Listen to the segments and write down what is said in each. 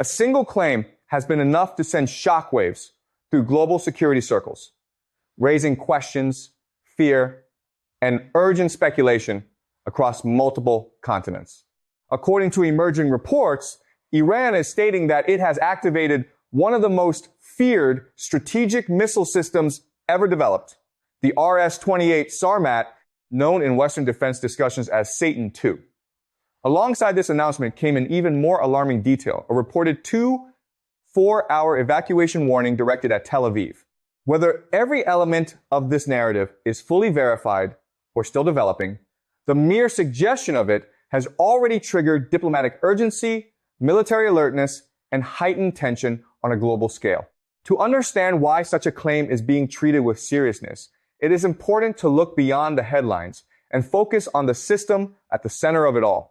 A single claim has been enough to send shockwaves through global security circles, raising questions, fear, and urgent speculation across multiple continents. According to emerging reports, Iran is stating that it has activated one of the most feared strategic missile systems ever developed, the RS-28 Sarmat, known in Western defense discussions as Satan II. Alongside this announcement came an even more alarming detail, a reported 4-hour evacuation warning directed at Tel Aviv. Whether every element of this narrative is fully verified or still developing, the mere suggestion of it has already triggered diplomatic urgency, military alertness, and heightened tension on a global scale. To understand why such a claim is being treated with seriousness, it is important to look beyond the headlines and focus on the system at the center of it all.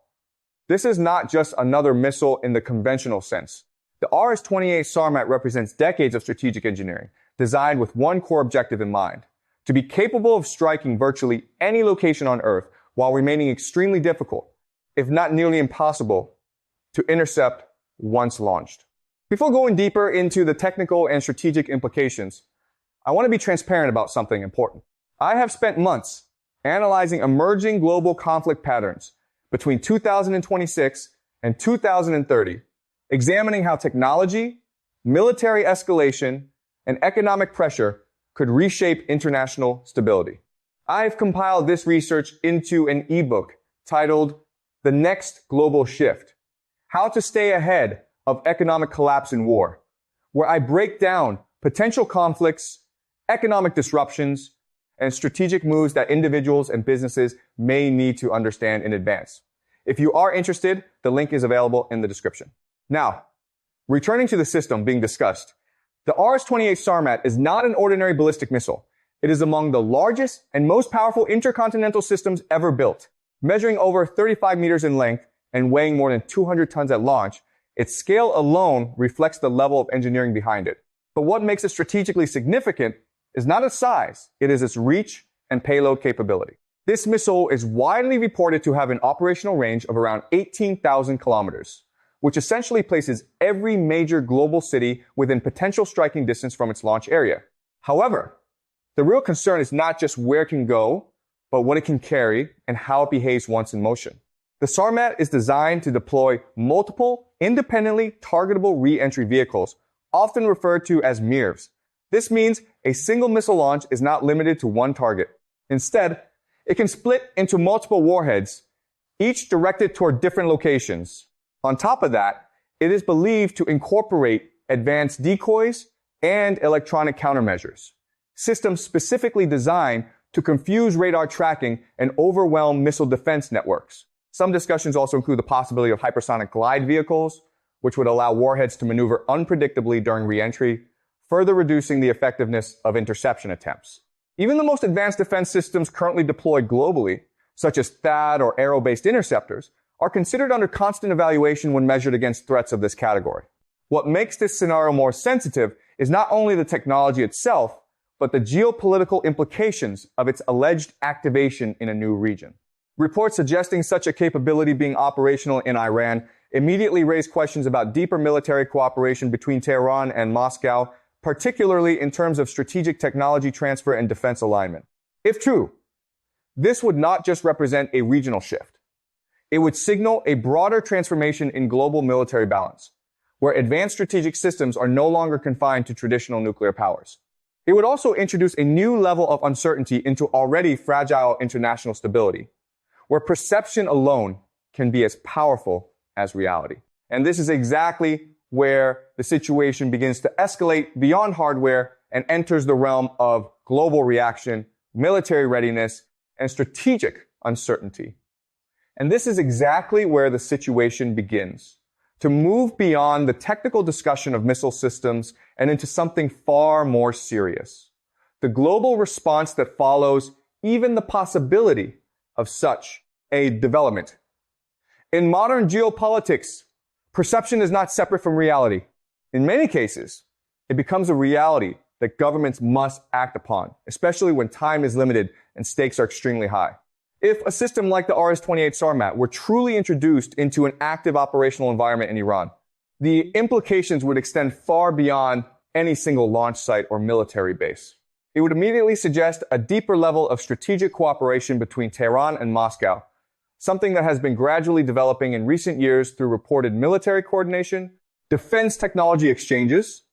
This is not just another missile in the conventional sense. The RS-28 Sarmat represents decades of strategic engineering, designed with one core objective in mind: to be capable of striking virtually any location on Earth while remaining extremely difficult, if not nearly impossible, to intercept once launched. Before going deeper into the technical and strategic implications, I want to be transparent about something important. I have spent months analyzing emerging global conflict patterns between 2026 and 2030, examining how technology, military escalation, and economic pressure could reshape international stability. I've compiled this research into an ebook titled The Next Global Shift: How to Stay Ahead of Economic Collapse and War, where I break down potential conflicts, economic disruptions, and strategic moves that individuals and businesses may need to understand in advance. If you are interested, the link is available in the description. Now, returning to the system being discussed, the RS-28 Sarmat is not an ordinary ballistic missile. It is among the largest and most powerful intercontinental systems ever built. Measuring over 35 meters in length and weighing more than 200 tons at launch, its scale alone reflects the level of engineering behind it. But what makes it strategically significant is not its size, it is its reach and payload capability. This missile is widely reported to have an operational range of around 18,000 kilometers, which essentially places every major global city within potential striking distance from its launch area. However, the real concern is not just where it can go, but what it can carry and how it behaves once in motion. The Sarmat is designed to deploy multiple, independently targetable re-entry vehicles, often referred to as MIRVs. This means a single missile launch is not limited to one target. Instead, it can split into multiple warheads, each directed toward different locations. On top of that, it is believed to incorporate advanced decoys and electronic countermeasures, systems specifically designed to confuse radar tracking and overwhelm missile defense networks. Some discussions also include the possibility of hypersonic glide vehicles, which would allow warheads to maneuver unpredictably during re-entry, further reducing the effectiveness of interception attempts. Even the most advanced defense systems currently deployed globally, such as THAAD or arrow-based interceptors, are considered under constant evaluation when measured against threats of this category. What makes this scenario more sensitive is not only the technology itself, but the geopolitical implications of its alleged activation in a new region. Reports suggesting such a capability being operational in Iran immediately raise questions about deeper military cooperation between Tehran and Moscow, particularly in terms of strategic technology transfer and defense alignment. If true, this would not just represent a regional shift. It would signal a broader transformation in global military balance, where advanced strategic systems are no longer confined to traditional nuclear powers. It would also introduce a new level of uncertainty into already fragile international stability, where perception alone can be as powerful as reality. And this is exactly where the situation begins to escalate beyond hardware and enters the realm of global reaction, military readiness, and strategic uncertainty. And this is exactly where the situation begins, to move beyond the technical discussion of missile systems and into something far more serious: the global response that follows even the possibility of such a development. In modern geopolitics, perception is not separate from reality. In many cases, it becomes a reality that governments must act upon, especially when time is limited and stakes are extremely high. If a system like the RS-28 Sarmat were truly introduced into an active operational environment in Iran, the implications would extend far beyond any single launch site or military base. It would immediately suggest a deeper level of strategic cooperation between Tehran and Moscow, something that has been gradually developing in recent years through reported military coordination, defense technology exchanges,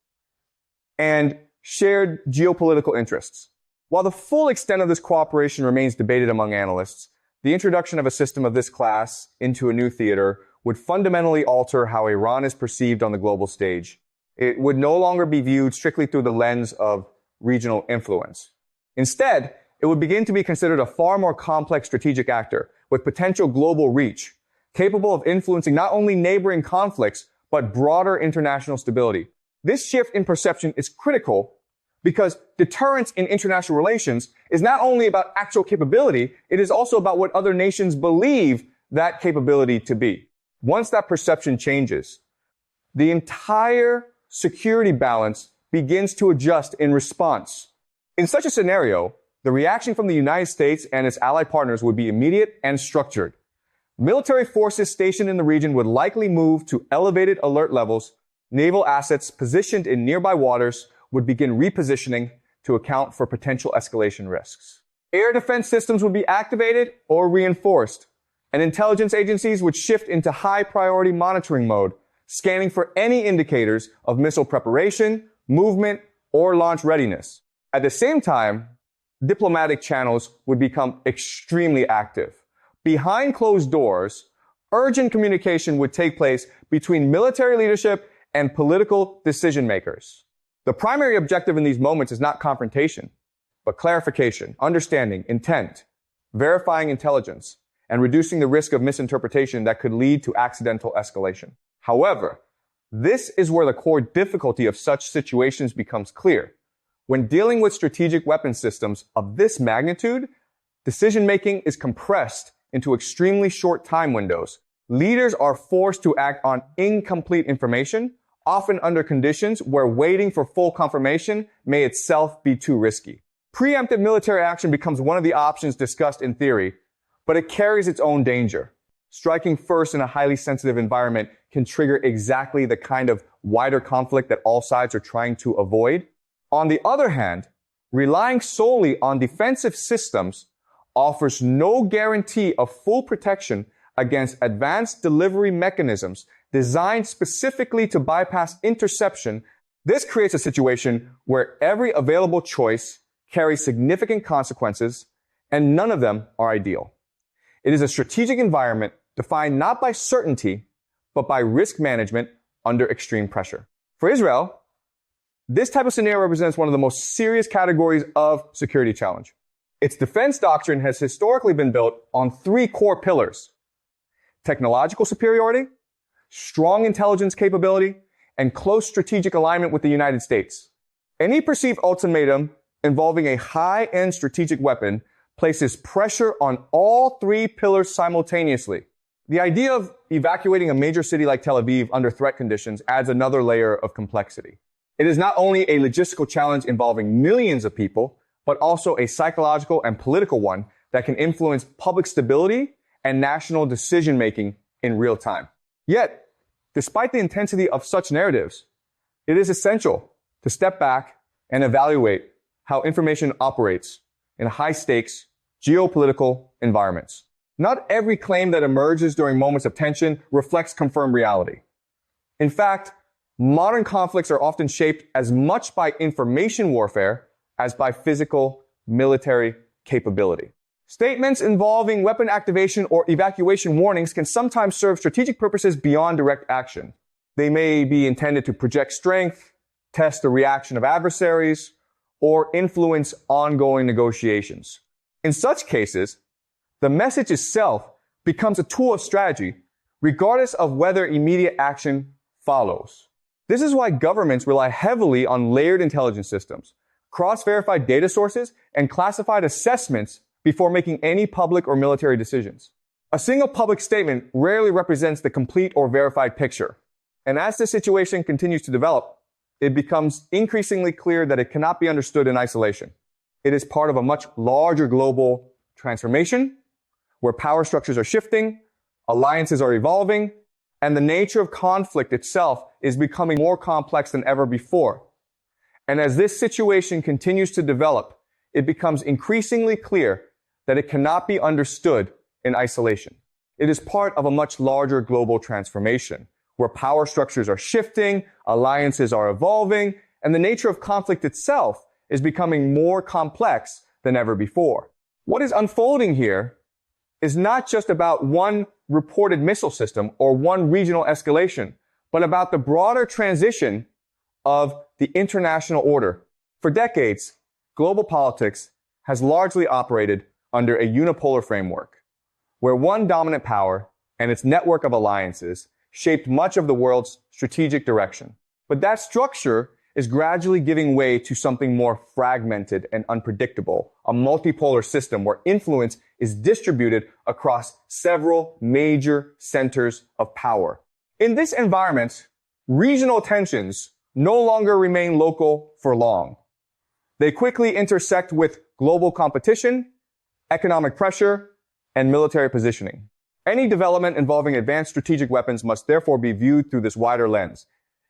and shared geopolitical interests. While the full extent of this cooperation remains debated among analysts, the introduction of a system of this class into a new theater would fundamentally alter how Iran is perceived on the global stage. It would no longer be viewed strictly through the lens of regional influence. Instead, it would begin to be considered a far more complex strategic actor with potential global reach, capable of influencing not only neighboring conflicts, but broader international stability. This shift in perception is critical because deterrence in international relations is not only about actual capability, it is also about what other nations believe that capability to be. Once that perception changes, the entire security balance begins to adjust in response. In such a scenario, the reaction from the United States and its allied partners would be immediate and structured. Military forces stationed in the region would likely move to elevated alert levels. Naval assets positioned in nearby waters would begin repositioning to account for potential escalation risks. Air defense systems would be activated or reinforced, and intelligence agencies would shift into high-priority monitoring mode, scanning for any indicators of missile preparation, movement, or launch readiness. At the same time, diplomatic channels would become extremely active. Behind closed doors, urgent communication would take place between military leadership and political decision makers. The primary objective in these moments is not confrontation, but clarification, understanding, intent, verifying intelligence, and reducing the risk of misinterpretation that could lead to accidental escalation. However, this is where the core difficulty of such situations becomes clear. When dealing with strategic weapon systems of this magnitude, decision-making is compressed into extremely short time windows. Leaders are forced to act on incomplete information, often under conditions where waiting for full confirmation may itself be too risky. Preemptive military action becomes one of the options discussed in theory, but it carries its own danger. Striking first in a highly sensitive environment can trigger exactly the kind of wider conflict that all sides are trying to avoid. On the other hand, relying solely on defensive systems offers no guarantee of full protection against advanced delivery mechanisms designed specifically to bypass interception. This creates a situation where every available choice carries significant consequences, and none of them are ideal. It is a strategic environment defined not by certainty, but by risk management under extreme pressure. For Israel, this type of scenario represents one of the most serious categories of security challenge. Its defense doctrine has historically been built on three core pillars: technological superiority, strong intelligence capability, and close strategic alignment with the United States. Any perceived ultimatum involving a high-end strategic weapon places pressure on all three pillars simultaneously. The idea of evacuating a major city like Tel Aviv under threat conditions adds another layer of complexity. It is not only a logistical challenge involving millions of people, but also a psychological and political one that can influence public stability and national decision-making in real time. Yet, despite the intensity of such narratives, it is essential to step back and evaluate how information operates in high-stakes geopolitical environments. Not every claim that emerges during moments of tension reflects confirmed reality. In fact, modern conflicts are often shaped as much by information warfare as by physical military capability. Statements involving weapon activation or evacuation warnings can sometimes serve strategic purposes beyond direct action. They may be intended to project strength, test the reaction of adversaries, or influence ongoing negotiations. In such cases, the message itself becomes a tool of strategy, regardless of whether immediate action follows. This is why governments rely heavily on layered intelligence systems, cross-verified data sources, and classified assessments before making any public or military decisions. A single public statement rarely represents the complete or verified picture. And as the situation continues to develop, it becomes increasingly clear that it cannot be understood in isolation. It is part of a much larger global transformation where power structures are shifting, alliances are evolving, And the nature of conflict itself is becoming more complex than ever before. And as this situation continues to develop, it becomes increasingly clear that it cannot be understood in isolation. It is part of a much larger global transformation, where power structures are shifting, alliances are evolving, and the nature of conflict itself is becoming more complex than ever before. What is unfolding here is not just about one reported missile system or one regional escalation, but about the broader transition of the international order. For decades, global politics has largely operated under a unipolar framework, where one dominant power and its network of alliances shaped much of the world's strategic direction. But that structure is gradually giving way to something more fragmented and unpredictable, a multipolar system where influence is distributed across several major centers of power. In this environment, regional tensions no longer remain local for long. They quickly intersect with global competition, economic pressure, and military positioning. Any development involving advanced strategic weapons must therefore be viewed through this wider lens.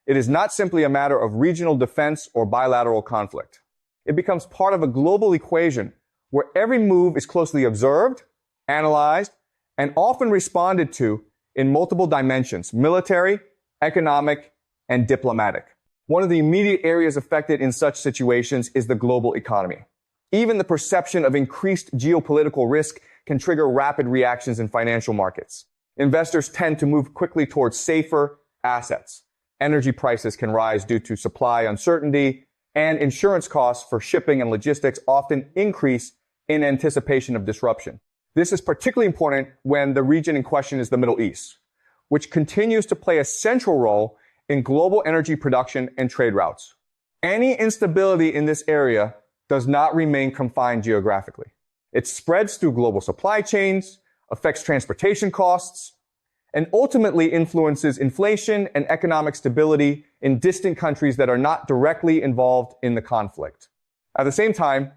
It is not simply a matter of regional defense or bilateral conflict. It becomes part of a global equation where every move is closely observed, analyzed, and often responded to in multiple dimensions: military, economic, and diplomatic. One of the immediate areas affected in such situations is the global economy. Even the perception of increased geopolitical risk can trigger rapid reactions in financial markets. Investors tend to move quickly towards safer assets. Energy prices can rise due to supply uncertainty, and insurance costs for shipping and logistics often increase in anticipation of disruption. This is particularly important when the region in question is the Middle East, which continues to play a central role in global energy production and trade routes. Any instability in this area does not remain confined geographically. It spreads through global supply chains, affects transportation costs, and ultimately influences inflation and economic stability in distant countries that are not directly involved in the conflict. At the same time,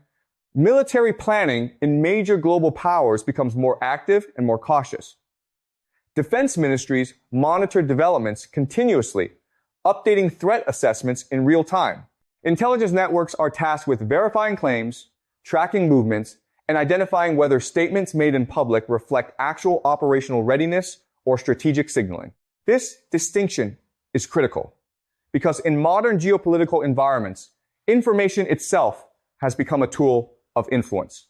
military planning in major global powers becomes more active and more cautious. Defense ministries monitor developments continuously, updating threat assessments in real time. Intelligence networks are tasked with verifying claims, tracking movements, and identifying whether statements made in public reflect actual operational readiness or strategic signaling. This distinction is critical because in modern geopolitical environments, information itself has become a tool of influence.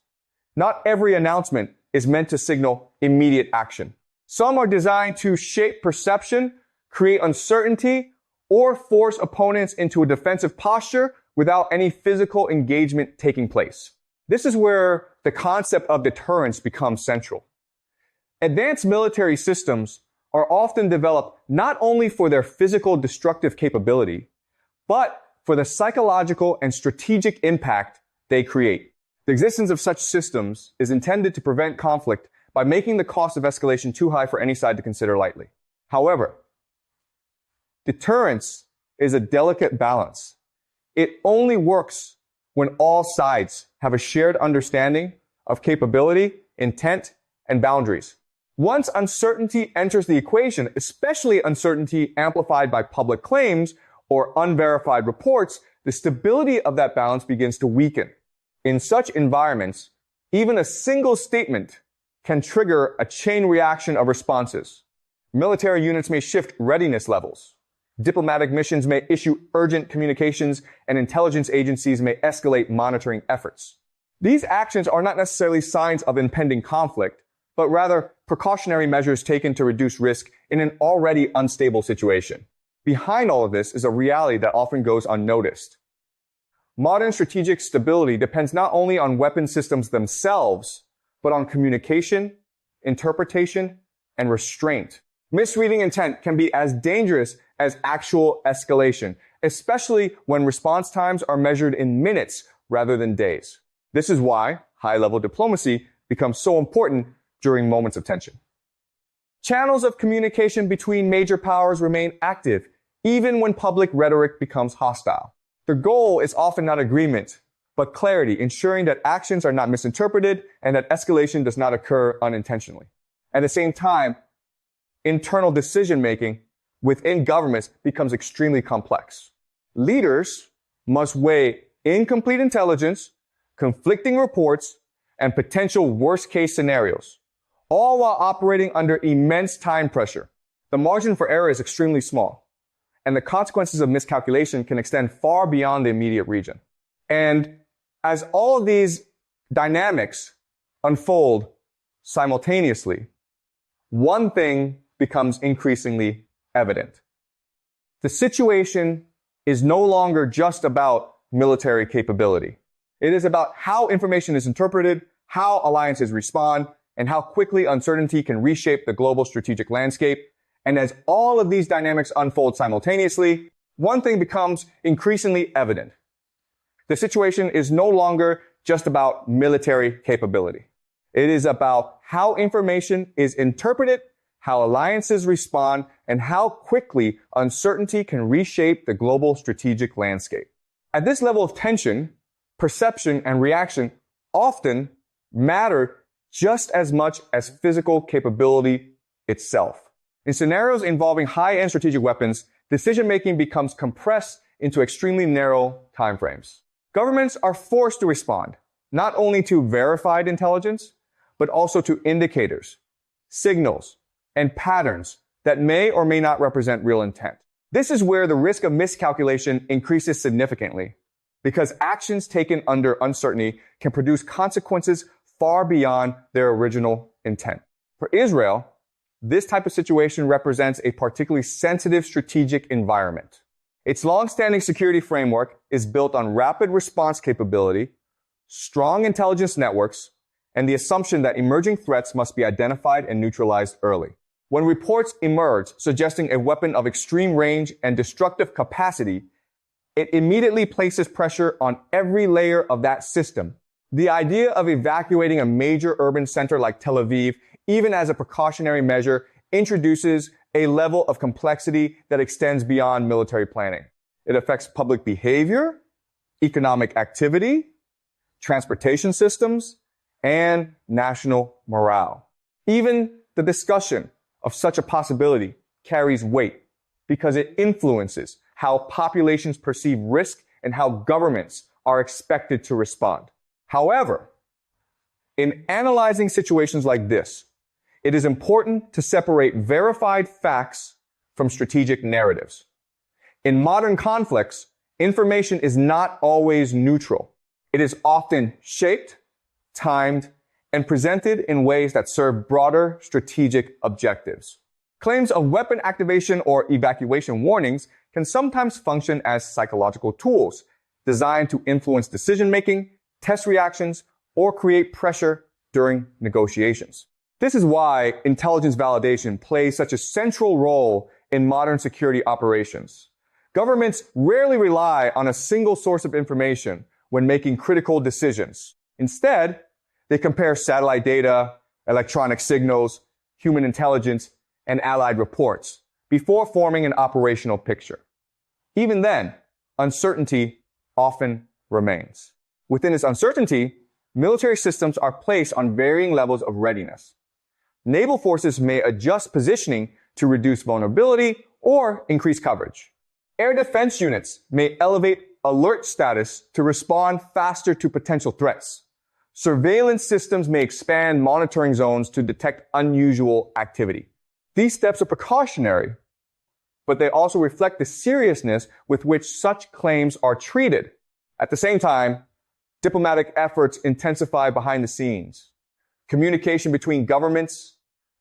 Not every announcement is meant to signal immediate action. Some are designed to shape perception, create uncertainty, or force opponents into a defensive posture without any physical engagement taking place. This is where the concept of deterrence becomes central. Advanced military systems are often developed not only for their physical destructive capability, but for the psychological and strategic impact they create. The existence of such systems is intended to prevent conflict by making the cost of escalation too high for any side to consider lightly. However, deterrence is a delicate balance. It only works when all sides have a shared understanding of capability, intent, and boundaries. Once uncertainty enters the equation, especially uncertainty amplified by public claims or unverified reports, the stability of that balance begins to weaken. In such environments, even a single statement can trigger a chain reaction of responses. Military units may shift readiness levels. Diplomatic missions may issue urgent communications, and intelligence agencies may escalate monitoring efforts. These actions are not necessarily signs of impending conflict, but rather precautionary measures taken to reduce risk in an already unstable situation. Behind all of this is a reality that often goes unnoticed. Modern strategic stability depends not only on weapon systems themselves, but on communication, interpretation, and restraint. Misreading intent can be as dangerous as actual escalation, especially when response times are measured in minutes rather than days. This is why high-level diplomacy becomes so important during moments of tension. Channels of communication between major powers remain active, even when public rhetoric becomes hostile. The goal is often not agreement, but clarity, ensuring that actions are not misinterpreted and that escalation does not occur unintentionally. At the same time, internal decision-making within governments becomes extremely complex. Leaders must weigh incomplete intelligence, conflicting reports, and potential worst-case scenarios, all while operating under immense time pressure. The margin for error is extremely small, and the consequences of miscalculation can extend far beyond the immediate region. And as all of these dynamics unfold simultaneously, one thing becomes increasingly evident. The situation is no longer just about military capability. It is about how information is interpreted, how alliances respond, and how quickly uncertainty can reshape the global strategic landscape. And as all of these dynamics unfold simultaneously, one thing becomes increasingly evident. The situation is no longer just about military capability. It is about how information is interpreted, how alliances respond, and how quickly uncertainty can reshape the global strategic landscape. At this level of tension, perception and reaction often matter just as much as physical capability itself. In scenarios involving high-end strategic weapons, decision-making becomes compressed into extremely narrow timeframes. Governments are forced to respond, not only to verified intelligence, but also to indicators, signals, and patterns that may or may not represent real intent. This is where the risk of miscalculation increases significantly, because actions taken under uncertainty can produce consequences far beyond their original intent. For Israel, this type of situation represents a particularly sensitive strategic environment. Its long-standing security framework is built on rapid response capability, strong intelligence networks, and the assumption that emerging threats must be identified and neutralized early. When reports emerge suggesting a weapon of extreme range and destructive capacity, it immediately places pressure on every layer of that system. The idea of evacuating a major urban center like Tel Aviv, even as a precautionary measure, introduces a level of complexity that extends beyond military planning. It affects public behavior, economic activity, transportation systems, and national morale. Even the discussion of such a possibility carries weight because it influences how populations perceive risk and how governments are expected to respond. However, in analyzing situations like this, it is important to separate verified facts from strategic narratives. In modern conflicts, information is not always neutral. It is often shaped, timed, and presented in ways that serve broader strategic objectives. Claims of weapon activation or evacuation warnings can sometimes function as psychological tools designed to influence decision-making, test reactions, or create pressure during negotiations. This is why intelligence validation plays such a central role in modern security operations. Governments rarely rely on a single source of information when making critical decisions. Instead, they compare satellite data, electronic signals, human intelligence, and allied reports before forming an operational picture. Even then, uncertainty often remains. Within this uncertainty, military systems are placed on varying levels of readiness. Naval forces may adjust positioning to reduce vulnerability or increase coverage. Air defense units may elevate alert status to respond faster to potential threats. Surveillance systems may expand monitoring zones to detect unusual activity. These steps are precautionary, but they also reflect the seriousness with which such claims are treated. At the same time, diplomatic efforts intensify behind the scenes. Communication between governments,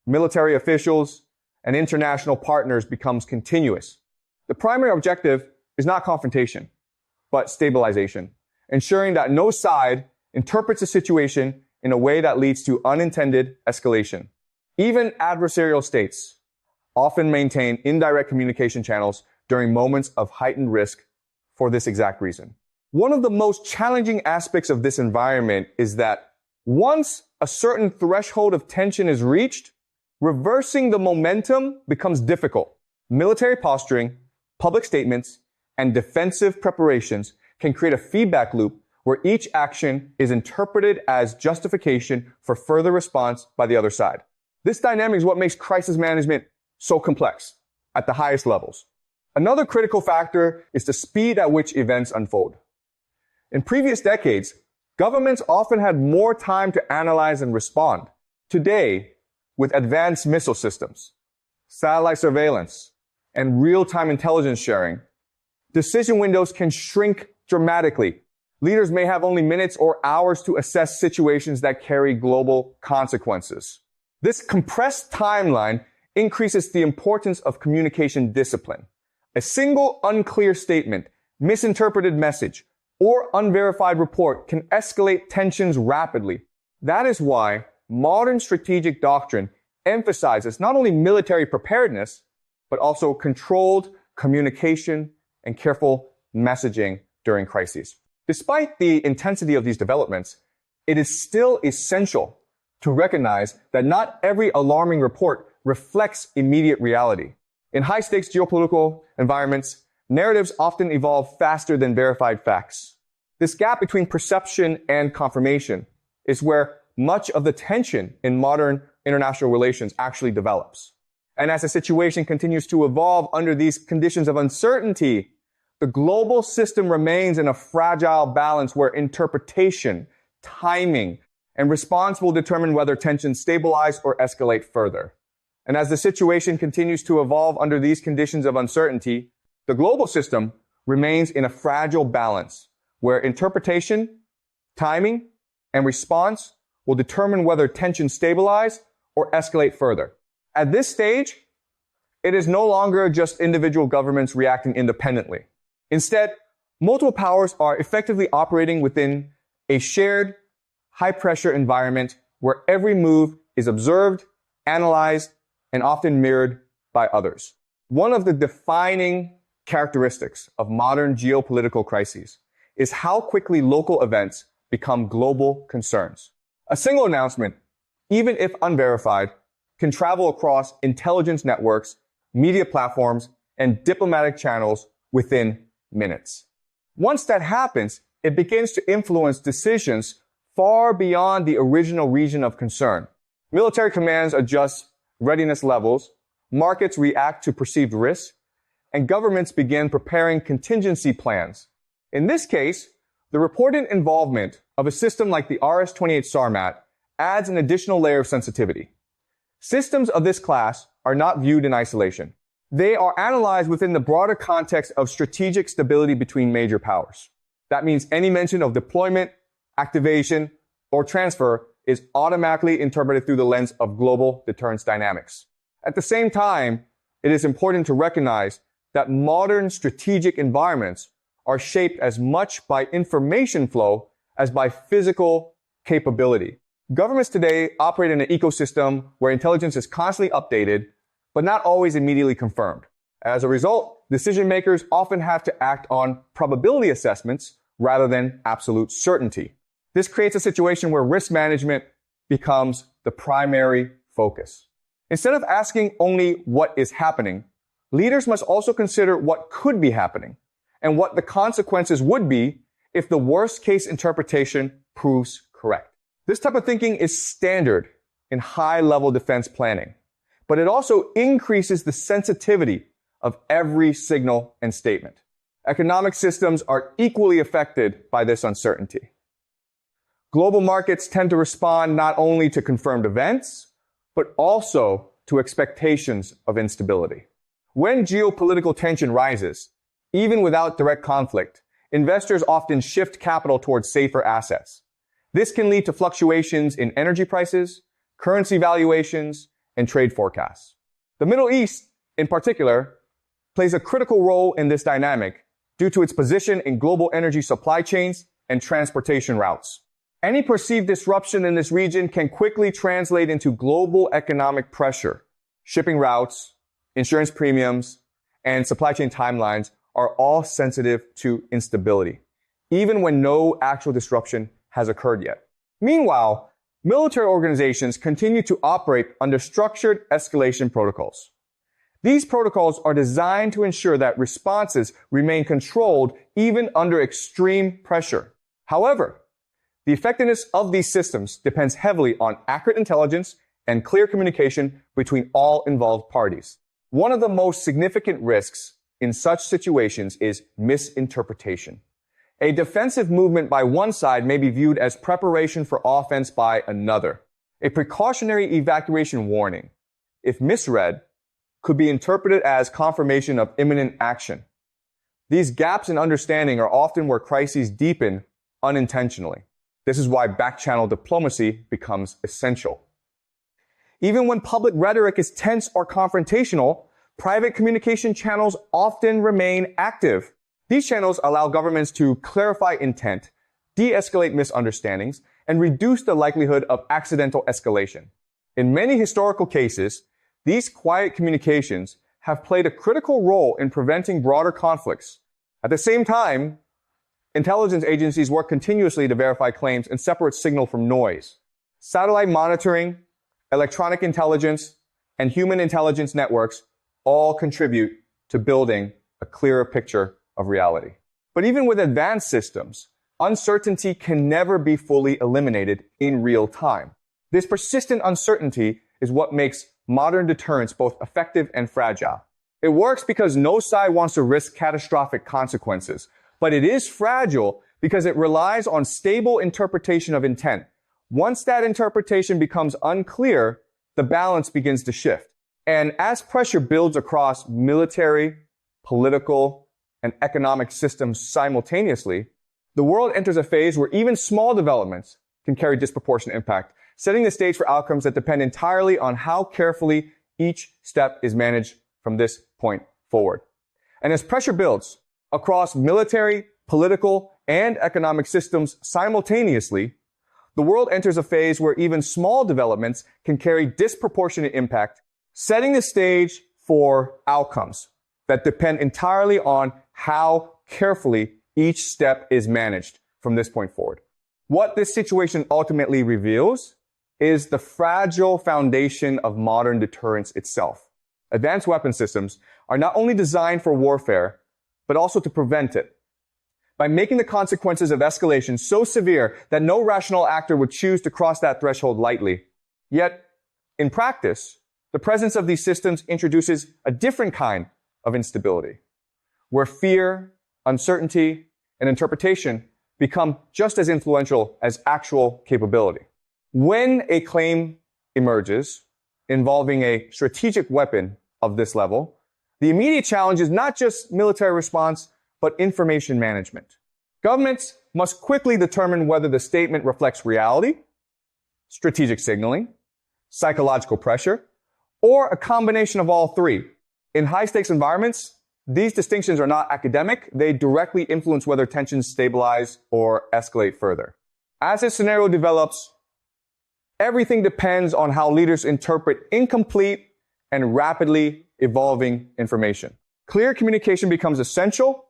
military officials, and international partners becomes continuous. The primary objective is not confrontation, but stabilization, ensuring that no side interprets the situation in a way that leads to unintended escalation. Even adversarial states often maintain indirect communication channels during moments of heightened risk for this exact reason. One of the most challenging aspects of this environment is that once a certain threshold of tension is reached, reversing the momentum becomes difficult. Military posturing, public statements, and defensive preparations can create a feedback loop where each action is interpreted as justification for further response by the other side. This dynamic is what makes crisis management so complex at the highest levels. Another critical factor is the speed at which events unfold. In previous decades, governments often had more time to analyze and respond. Today, with advanced missile systems, satellite surveillance, and real-time intelligence sharing, decision windows can shrink dramatically. Leaders may have only minutes or hours to assess situations that carry global consequences. This compressed timeline increases the importance of communication discipline. A single unclear statement, misinterpreted message, or unverified report can escalate tensions rapidly. That is why modern strategic doctrine emphasizes not only military preparedness, but also controlled communication and careful messaging during crises. Despite the intensity of these developments, it is still essential to recognize that not every alarming report reflects immediate reality. In high-stakes geopolitical environments, narratives often evolve faster than verified facts. This gap between perception and confirmation is where much of the tension in modern international relations actually develops. And as the situation continues to evolve under these conditions of uncertainty, the global system remains in a fragile balance where interpretation, timing, and response will determine whether tensions stabilize or escalate further. And as the situation continues to evolve under these conditions of uncertainty, the global system remains in a fragile balance where interpretation, timing, and response will determine whether tensions stabilize or escalate further. At this stage, it is no longer just individual governments reacting independently. Instead, multiple powers are effectively operating within a shared, high-pressure environment where every move is observed, analyzed, and often mirrored by others. One of the defining characteristics of modern geopolitical crises is how quickly local events become global concerns. A single announcement, even if unverified, can travel across intelligence networks, media platforms, and diplomatic channels within minutes. Once that happens, it begins to influence decisions far beyond the original region of concern. Military commands adjust readiness levels, markets react to perceived risks, and governments begin preparing contingency plans. In this case, the reported involvement of a system like the RS-28 SARMAT adds an additional layer of sensitivity. Systems of this class are not viewed in isolation. They are analyzed within the broader context of strategic stability between major powers. That means any mention of deployment, activation, or transfer is automatically interpreted through the lens of global deterrence dynamics. At the same time, it is important to recognize that modern strategic environments are shaped as much by information flow as by physical capability. Governments today operate in an ecosystem where intelligence is constantly updated, but not always immediately confirmed. As a result, decision makers often have to act on probability assessments rather than absolute certainty. This creates a situation where risk management becomes the primary focus. Instead of asking only what is happening, leaders must also consider what could be happening and what the consequences would be if the worst-case interpretation proves correct. This type of thinking is standard in high-level defense planning, but it also increases the sensitivity of every signal and statement. Economic systems are equally affected by this uncertainty. Global markets tend to respond not only to confirmed events, but also to expectations of instability. When geopolitical tension rises, even without direct conflict, investors often shift capital towards safer assets. This can lead to fluctuations in energy prices, currency valuations, and trade forecasts. The Middle East, in particular, plays a critical role in this dynamic due to its position in global energy supply chains and transportation routes. Any perceived disruption in this region can quickly translate into global economic pressure. Shipping routes, insurance premiums, and supply chain timelines are all sensitive to instability, even when no actual disruption has occurred yet. Meanwhile, military organizations continue to operate under structured escalation protocols. These protocols are designed to ensure that responses remain controlled even under extreme pressure. However, the effectiveness of these systems depends heavily on accurate intelligence and clear communication between all involved parties. One of the most significant risks in such situations is misinterpretation. A defensive movement by one side may be viewed as preparation for offense by another. A precautionary evacuation warning, if misread, could be interpreted as confirmation of imminent action. These gaps in understanding are often where crises deepen unintentionally. This is why backchannel diplomacy becomes essential. Even when public rhetoric is tense or confrontational, private communication channels often remain active. These channels allow governments to clarify intent, de-escalate misunderstandings, and reduce the likelihood of accidental escalation. In many historical cases, these quiet communications have played a critical role in preventing broader conflicts. At the same time, intelligence agencies work continuously to verify claims and separate signal from noise. Satellite monitoring, electronic intelligence, and human intelligence networks all contribute to building a clearer picture of reality. But even with advanced systems, uncertainty can never be fully eliminated in real time. This persistent uncertainty is what makes modern deterrence both effective and fragile. It works because no side wants to risk catastrophic consequences, but it is fragile because it relies on stable interpretation of intent. Once that interpretation becomes unclear, the balance begins to shift. And as pressure builds across military, political, and economic systems simultaneously, the world enters a phase where even small developments can carry disproportionate impact, setting the stage for outcomes that depend entirely on how carefully each step is managed from this point forward. And as pressure builds across military, political, and economic systems simultaneously, the world enters a phase where even small developments can carry disproportionate impact, setting the stage for outcomes that depend entirely on how carefully each step is managed from this point forward. What this situation ultimately reveals is the fragile foundation of modern deterrence itself. Advanced weapon systems are not only designed for warfare, but also to prevent it. By making the consequences of escalation so severe that no rational actor would choose to cross that threshold lightly. Yet, in practice, the presence of these systems introduces a different kind of instability, where fear, uncertainty, and interpretation become just as influential as actual capability. When a claim emerges involving a strategic weapon of this level, the immediate challenge is not just military response, but information management. Governments must quickly determine whether the statement reflects reality, strategic signaling, psychological pressure, or a combination of all three. In high-stakes environments, these distinctions are not academic. They directly influence whether tensions stabilize or escalate further. As this scenario develops, everything depends on how leaders interpret incomplete and rapidly evolving information. Clear communication becomes essential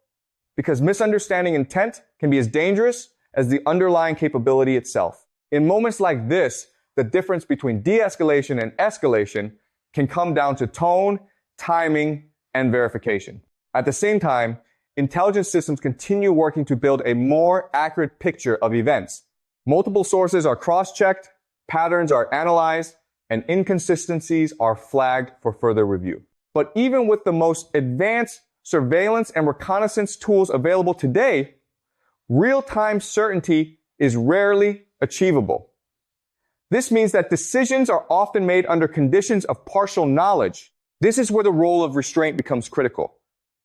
because misunderstanding intent can be as dangerous as the underlying capability itself. In moments like this, the difference between de-escalation and escalation can come down to tone, timing, and verification. At the same time, intelligence systems continue working to build a more accurate picture of events. Multiple sources are cross-checked, patterns are analyzed, and inconsistencies are flagged for further review. But even with the most advanced surveillance and reconnaissance tools available today, real-time certainty is rarely achievable. This means that decisions are often made under conditions of partial knowledge. This is where the role of restraint becomes critical.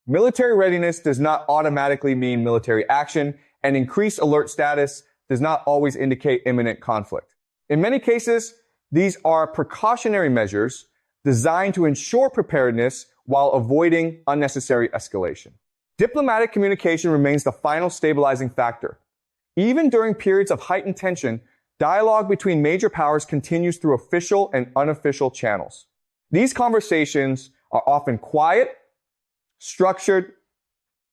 Military readiness does not automatically mean military action, and increased alert status does not always indicate imminent conflict. In many cases, these are precautionary measures designed to ensure preparedness while avoiding unnecessary escalation. Diplomatic communication remains the final stabilizing factor. Even during periods of heightened tension, dialogue between major powers continues through official and unofficial channels. These conversations are often quiet, structured,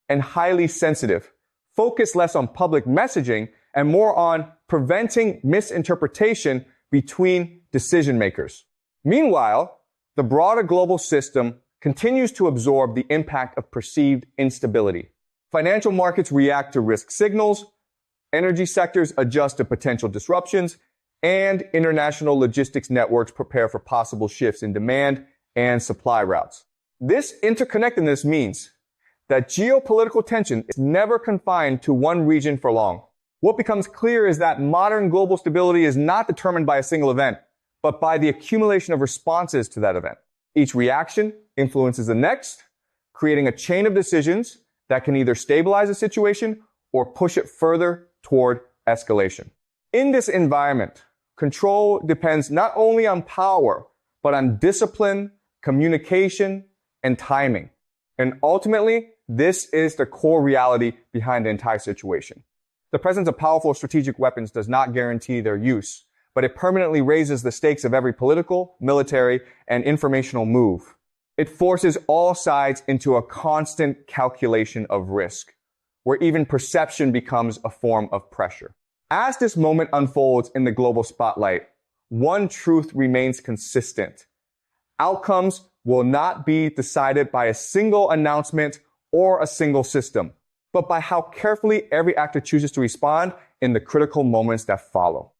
and highly sensitive, focused less on public messaging and more on preventing misinterpretation between decision makers. Meanwhile, the broader global system continues to absorb the impact of perceived instability. Financial markets react to risk signals, energy sectors adjust to potential disruptions, and international logistics networks prepare for possible shifts in demand and supply routes. This interconnectedness means that geopolitical tension is never confined to one region for long. What becomes clear is that modern global stability is not determined by a single event, but by the accumulation of responses to that event. Each reaction influences the next, creating a chain of decisions that can either stabilize a situation or push it further toward escalation. In this environment, control depends not only on power, but on discipline, communication, and timing. And ultimately, this is the core reality behind the entire situation. The presence of powerful strategic weapons does not guarantee their use, but it permanently raises the stakes of every political, military, and informational move. It forces all sides into a constant calculation of risk, where even perception becomes a form of pressure. As this moment unfolds in the global spotlight, one truth remains consistent. Outcomes will not be decided by a single announcement or a single system, but by how carefully every actor chooses to respond in the critical moments that follow.